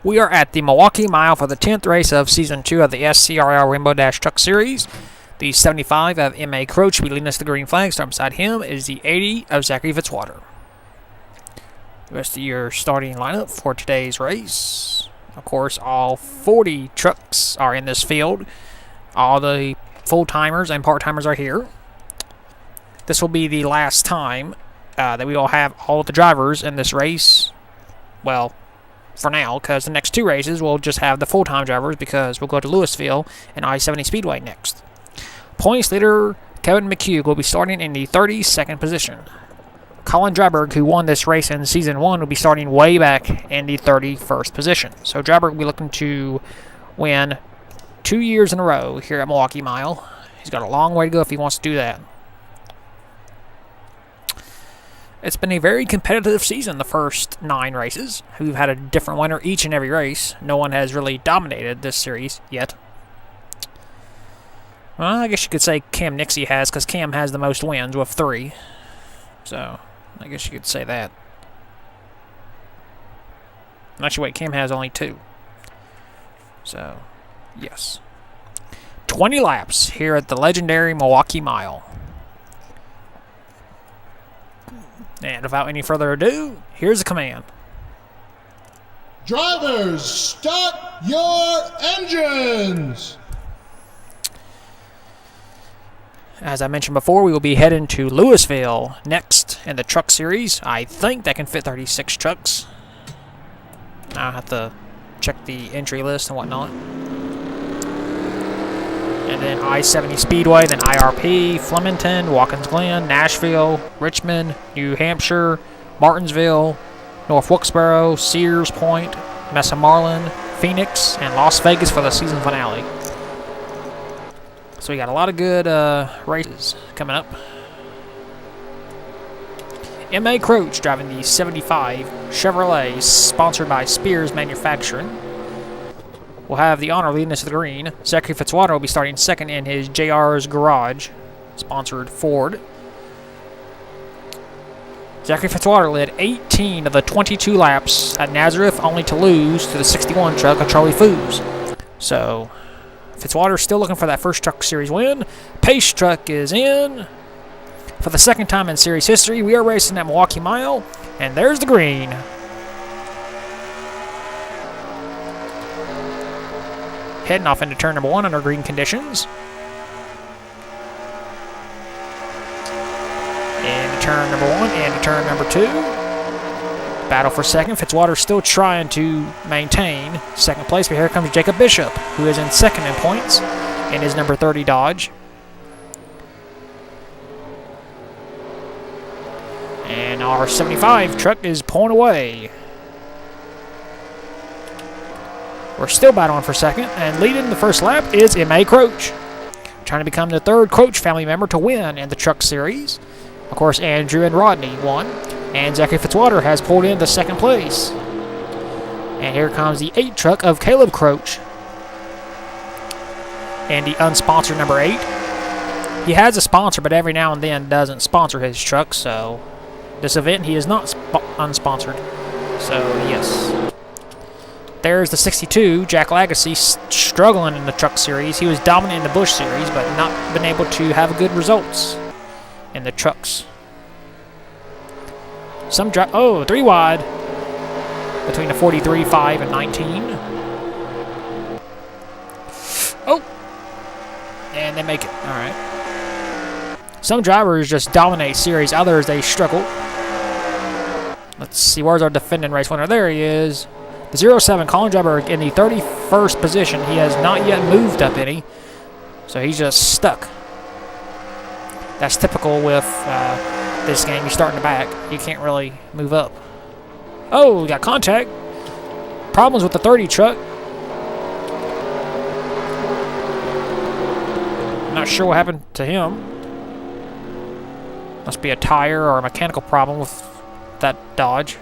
We are at the Milwaukee Mile for the 10th race of Season 2 of the SCRL Rainbow Dash Truck Series. The 75 of M.A. Croach will be leading us to the green flag. Starting beside him is the 80 of Zachary Fitzwater. The rest of your starting lineup for today's race. Of course, all 40 trucks are in this field. All the full-timers and part-timers are here. This will be the last time that we will have all of the drivers in this race. Well, for now, because the next two races we'll just have the full-time drivers because we'll go to Louisville and I-70 Speedway next. Points leader Kevin McHugh will be starting in the 32nd position. Colin Dryberg, who won this race in Season 1, will be starting way back in the 31st position. So Dryberg will be looking to win 2 years in a row here at Milwaukee Mile. He's got a long way to go if he wants to do that. It's been a very competitive season, the first 9 races. We've had a different winner each and every race. No one has really dominated this series yet. Well, I guess you could say Cam Nixie has, because Cam has the most wins with 3. So, I guess you could say that. Actually, wait, Cam has only 2. So, yes. 20 laps here at the legendary Milwaukee Mile. And without any further ado, here's the command. Drivers, start your engines! As I mentioned before, we will be heading to Louisville next in the truck series. I think that can fit 36 trucks. I'll have to check the entry list and whatnot. And then I-70 Speedway, then IRP, Flemington, Watkins Glen, Nashville, Richmond, New Hampshire, Martinsville, North Wilkesboro, Sears Point, Mesa Marlin, Phoenix, and Las Vegas for the season finale. So we got a lot of good races coming up. M.A. Croach driving the 75 Chevrolet, sponsored by Sears Manufacturing. We'll have the honor leading us to the green. Zachary Fitzwater will be starting second in his JR's Garage, sponsored Ford. Zachary Fitzwater led 18 of the 22 laps at Nazareth, only to lose to the 61 truck of Charlie Foos. So, Fitzwater still looking for that first Truck Series win. Pace truck is in. For the second time in series history, we are racing at Milwaukee Mile, and there's the green. Heading off into turn number 1 under green conditions. Into turn number 1, into turn number 2. Battle for second. Fitzwater still trying to maintain second place, but here comes Jacob Bishop, who is in second in points in his number 30 Dodge. And our 75 truck is pulling away. We're still battling for second, and leading the first lap is M.A. Croach, trying to become the third Croach family member to win in the Truck Series. Of course, Andrew and Rodney won, and Zachary Fitzwater has pulled into second place. And here comes the 8 truck of Caleb Croach, and the unsponsored number 8. He has a sponsor, but every now and then doesn't sponsor his truck, so this event he is not unsponsored. So, yes. There's the 62, Jack Lagacy, struggling in the Truck Series. He was dominant in the Busch Series, but not been able to have good results in the trucks. Some drive. Oh, 3 wide between the 43, 5, and 19. Oh, and they make it. All right. Some drivers just dominate series. Others, they struggle. Let's see. Where's our defending race winner? There he is. The 07, Colin Dryberg, in the 31st position. He has not yet moved up any, so he's just stuck. That's typical with this game. You start in the back. You can't really move up. Oh, we got contact. Problems with the 30 truck. I'm not sure what happened to him. Must be a tire or a mechanical problem with that Dodge.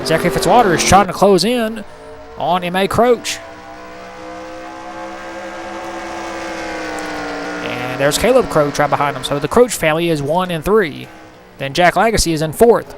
Zachary Fitzwater is trying to close in on M.A. Croach. And there's Caleb Croach right behind him. So the Croach family is 1 and 3. Then Jack Lagacy is in 4th.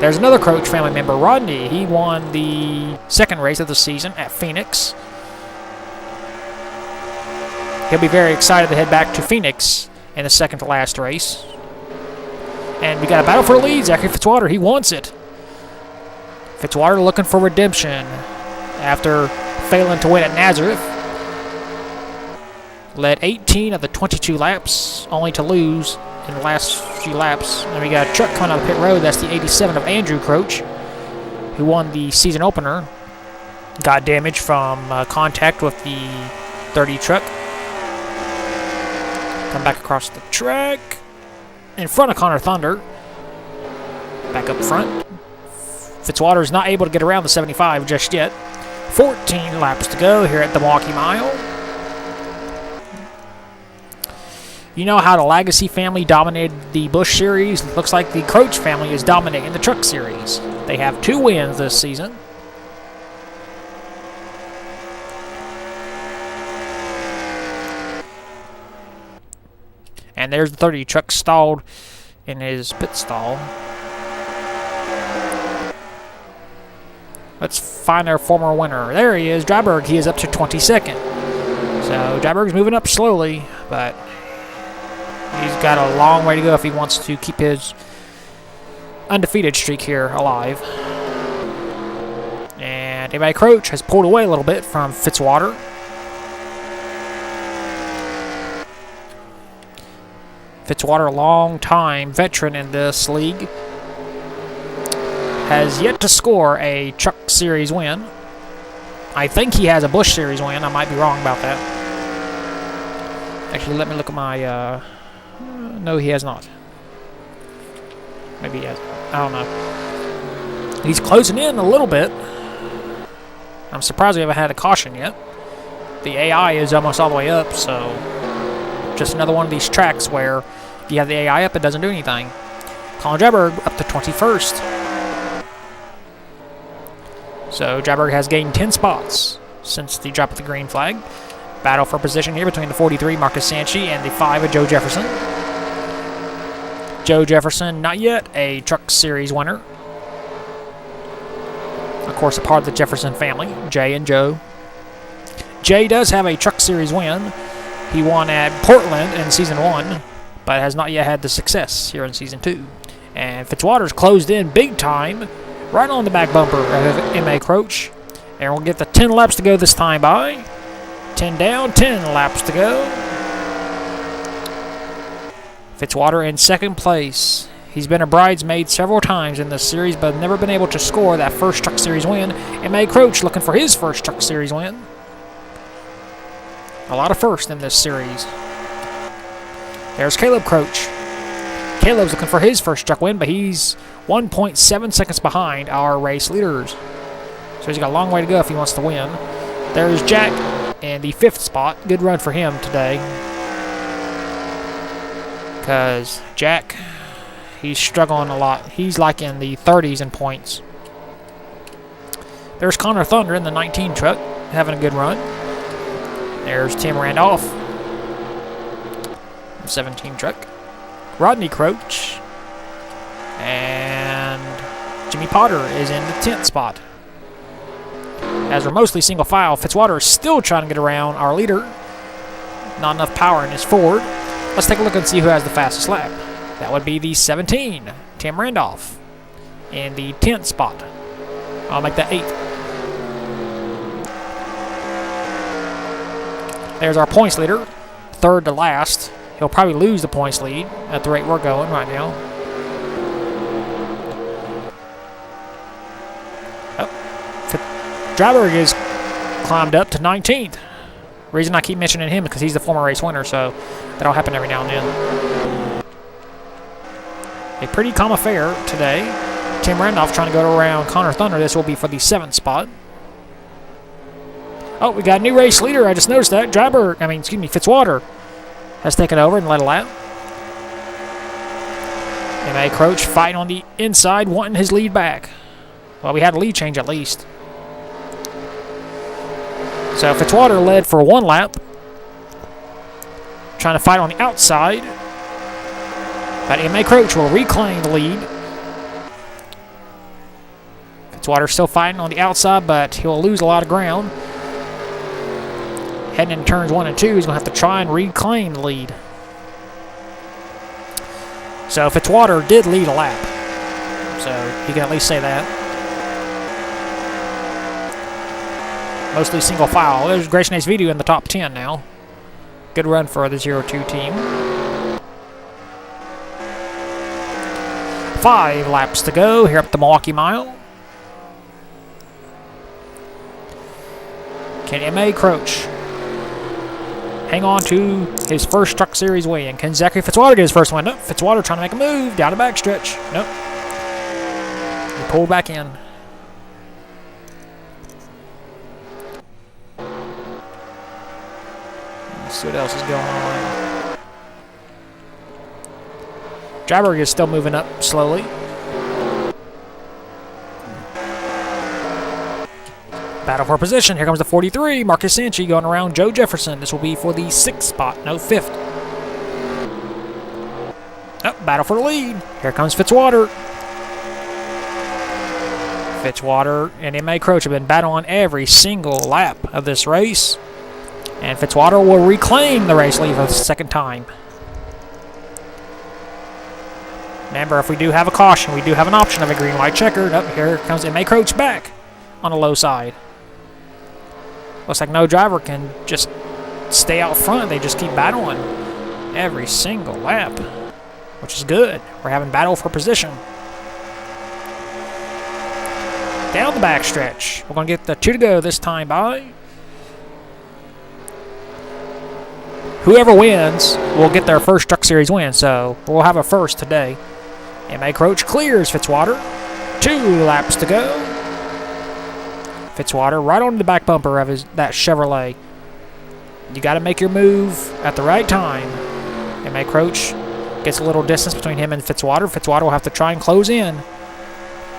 There's another Croach family member, Rodney. He won the second race of the season at Phoenix. He'll be very excited to head back to Phoenix in the second to last race. And we got a battle for the lead. Zachary Fitzwater, he wants it. Fitzwater looking for redemption after failing to win at Nazareth. Led 18 of the 22 laps, only to lose in the last few laps. And we got a truck coming out of the pit road. That's the 87 of Andrew Croach, who won the season opener. Got damaged from contact with the 30 truck. Come back across the track. In front of Connor Thunder. Back up front. Fitzwater is not able to get around the 75 just yet. 14 laps to go here at the Milwaukee Mile. You know how the Legacy family dominated the Busch Series? Looks like the Croach family is dominating the Truck Series. They have 2 wins this season. And there's the 30 truck stalled in his pit stall. Let's find our former winner. There he is, Dryberg. He is up to 22nd. So Dryberg's moving up slowly, but he's got a long way to go if he wants to keep his undefeated streak here alive. And M.A. Croach has pulled away a little bit from Fitzwater. Fitzwater, a long-time veteran in this league, has yet to score a Truck Series win. I think he has a Busch Series win. I might be wrong about that. Actually, let me look at my... no, he has not. Maybe he has. I don't know. He's closing in a little bit. I'm surprised we haven't had a caution yet. The AI is almost all the way up, so... just another one of these tracks where you have the AI up, it doesn't do anything. Colin Dryberg up to 21st. So Dryberg has gained 10 spots since the drop of the green flag. Battle for position here between the 43, Marcus Sanchi, and the 5 of Joe Jefferson. Joe Jefferson, not yet a Truck Series winner. Of course, a part of the Jefferson family, Jay and Joe. Jay does have a Truck Series win. He won at Portland in Season 1, but has not yet had the success here in Season 2. And Fitzwater's closed in big time, right on the back bumper of M.A. Croach. And we'll get the 10 laps to go this time by. 10 down, 10 laps to go. Fitzwater in second place. He's been a bridesmaid several times in this series, but never been able to score that first Truck Series win. M.A. Croach looking for his first Truck Series win. A lot of firsts in this series. There's Caleb Croach. Caleb's looking for his first truck win, but he's 1.7 seconds behind our race leaders. So he's got a long way to go if he wants to win. There's Jack in the 5th spot. Good run for him today. Because Jack, he's struggling a lot. He's like in the 30s in points. There's Connor Thunder in the 19 truck, having a good run. There's Tim Randolph, 17 truck. Rodney Croach. And Jimmy Potter is in the 10th spot. As we're mostly single file, Fitzwater is still trying to get around our leader. Not enough power in his Ford. Let's take a look and see who has the fastest lap. That would be the 17, Tim Randolph, in the 10th spot. I'll make that 8th. There's our points leader, 3rd to last. He'll probably lose the points lead at the rate we're going right now. Dryberg is climbed up to 19th. Reason I keep mentioning him is because he's the former race winner, so that'll happen every now and then. A pretty calm affair today. Tim Randolph trying to go around Connor Thunder. This will be for the 7th spot. Oh, we got a new race leader. I just noticed that. Fitzwater has taken over and led a lap. M.A. Croach fighting on the inside, wanting his lead back. Well, we had a lead change at least. So Fitzwater led for 1 lap. Trying to fight on the outside. But M.A. Croach will reclaim the lead. Fitzwater still fighting on the outside, but he'll lose a lot of ground. Heading into turns 1 and 2, he's going to have to try and reclaim the lead. So Fitzwater did lead a lap. So he can at least say that. Mostly single file. There's Grace Nate's video in the top 10 now. Good run for the 0-2 team. 5 laps to go here up the Milwaukee Mile. Can M.A. Croach hang on to his first Truck Series win? Can Zachary Fitzwater get his first win? Nope. Fitzwater trying to make a move down the backstretch. Nope. He pulled back in. Let's see what else is going on. Dryberg is still moving up slowly. Battle for position. Here comes the 43. Marcus Sanchi going around Joe Jefferson. This will be for the 6th spot, no 5th. Oh, battle for the lead. Here comes Fitzwater. Fitzwater and M.A. Croach have been battling every single lap of this race. And Fitzwater will reclaim the race lead for the 2nd time. Remember, if we do have a caution, we do have an option of a green-white checker. Oh, here comes M.A. Croach back on the low side. Looks like no driver can just stay out front. They just keep battling every single lap, which is good. We're having battle for position. Down the backstretch. We're going to get the 2 to go this time by. Whoever wins will get their first Truck Series win, so we'll have a first today. M.A. Croach clears Fitzwater. 2 laps to go. Fitzwater right on the back bumper of that Chevrolet. You got to make your move at the right time. M.A. Croach gets a little distance between him and Fitzwater. Fitzwater will have to try and close in.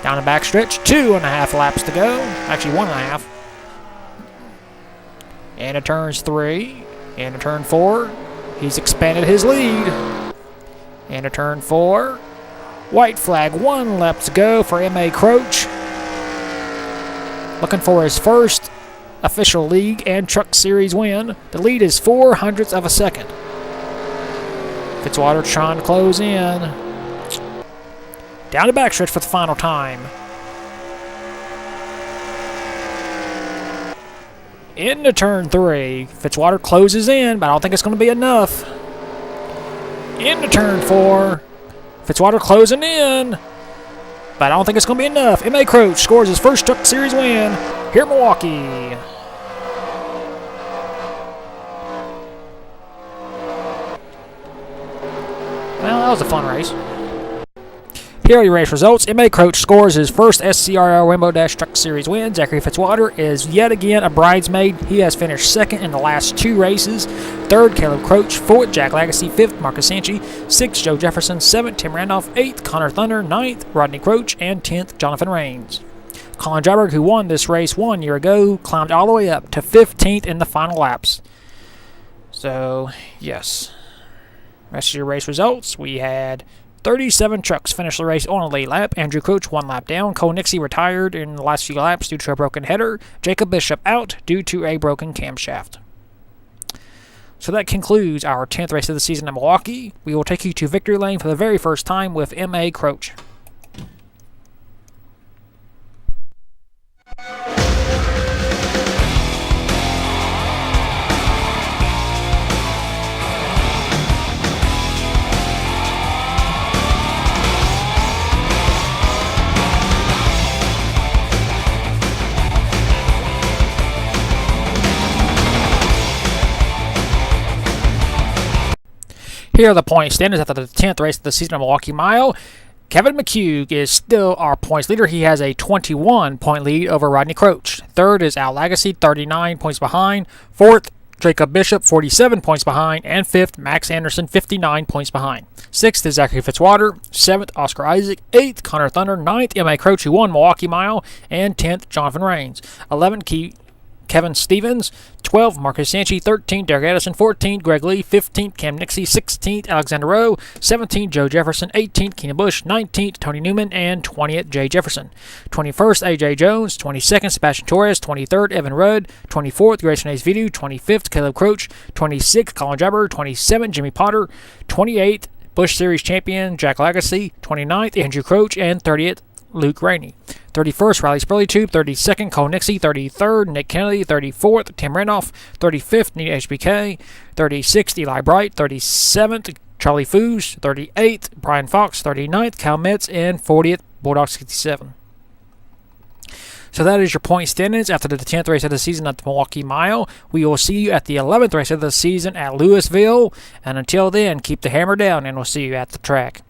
Down the backstretch, 2.5 laps to go. Actually, 1.5. Into turns 3. Into turn 4. He's expanded his lead. Into turn 4. White flag, 1 lap to go for M.A. Croach. Looking for his first official league and Truck Series win. The lead is 0.04 of a second. Fitzwater trying to close in. Down the backstretch for the final time. Into turn 3. Fitzwater closes in, but I don't think it's going to be enough. Into turn 4. Fitzwater closing in, but I don't think it's going to be enough. M.A. Croach scores his first Truck Series win here in Milwaukee. Well, that was a fun race. Here are your race results. M.A. Croach scores his first SCRL Rainbow Dash Truck Series win. Zachary Fitzwater is yet again a bridesmaid. He has finished 2nd in the last 2 races. 3rd, Caleb Croach. 4th, Jack Lagacy. 5th, Marcus Sanchi. 6th, Joe Jefferson. 7th, Tim Randolph. 8th, Connor Thunder. 9th, Rodney Croach. And 10th, Jonathan Rains. Colin Dryberg, who won this race 1 year ago, climbed all the way up to 15th in the final laps. So, yes. Rest of your race results. We had 37 trucks finish the race on a late lap. Andrew Croach 1 lap down. Cole Nixie retired in the last few laps due to a broken header. Jacob Bishop out due to a broken camshaft. So that concludes our 10th race of the season in Milwaukee. We will take you to victory lane for the very first time with M.A. Croach. Here are the point standings after the 10th race of the season of Milwaukee Mile. Kevin McHugh is still our points leader. He has a 21-point lead over Rodney Croach. 3rd is Al Lagacy, 39 points behind. 4th, Jacob Bishop, 47 points behind. And 5th, Max Anderson, 59 points behind. 6th is Zachary Fitzwater. 7th, Oscar Isaac. 8th, Connor Thunder. 9th, M.A. Croach, who won Milwaukee Mile. And 10th, Jonathan Rains. 11th, Kevin Stevens. 12, Marcus Sanchez. 13, Derek Addison. 14, Greg Lee. 15, Cam Nixie. 16th, Alexander Rowe. 17, Joe Jefferson. 18th, Keenan Bush. 19th, Tony Newman. And 20th, Jay Jefferson. 21st, A.J. Jones. 22nd, Sebastian Torres. 23rd, Evan Rudd. 24th, Grayson Hayes Vidu. 25th, Caleb Croach. 26th, Colin Jabber. 27th, Jimmy Potter. 28th, Bush Series champion Jack Lagasse. 29th, Andrew Croach. And 30th, Luke Rainey. 31st, Riley Spurley-Tube. 32nd, Cole Nixie. 33rd, Nick Kennedy. 34th, Tim Randolph. 35th, Nita HBK. 36th, Eli Bright. 37th, Charlie Foos. 38th, Brian Fox. 39th, Cal Metz. And 40th, Bulldog 67. So that is your point standings after the 10th race of the season at the Milwaukee Mile. We will see you at the 11th race of the season at Louisville. And until then, keep the hammer down, and we'll see you at the track.